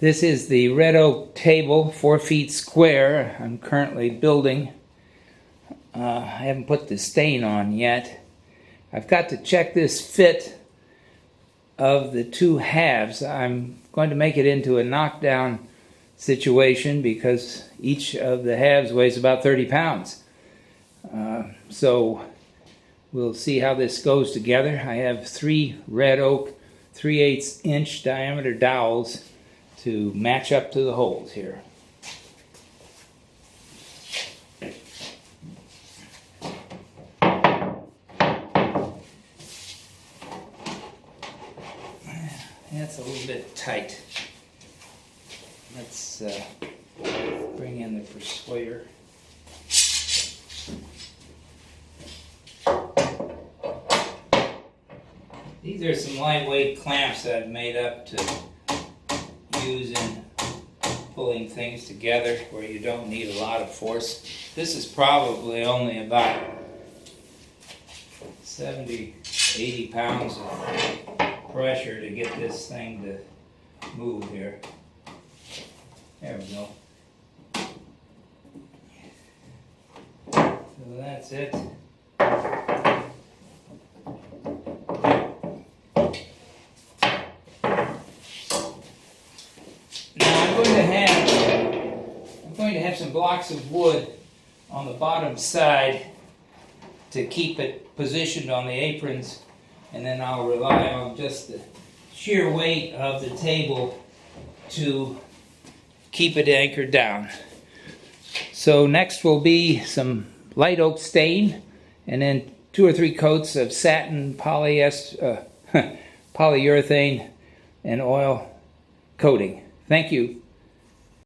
This is the red oak table, 4 feet square. I'm currently building. I haven't put the stain on yet. I've got to check this fit of the two halves. I'm going to make it into a knockdown situation because each of the halves weighs about 30 pounds. So we'll see how this goes together. I have 3 red oak 3/8 inch diameter dowels to match up to the holes here. That's a little bit tight. Let's bring in the persuader. These are some lightweight clamps that I've made up to use in pulling things together where you don't need a lot of force. This is probably only about 70, 80 pounds of pressure to get this thing to move here. There we go. So that's it. I'm going to have some blocks of wood on the bottom side to keep it positioned on the aprons, and then I'll rely on just the sheer weight of the table to keep it anchored down. So next will be some light oak stain, and then 2 or 3 coats of satin polyurethane and oil coating. Thank you.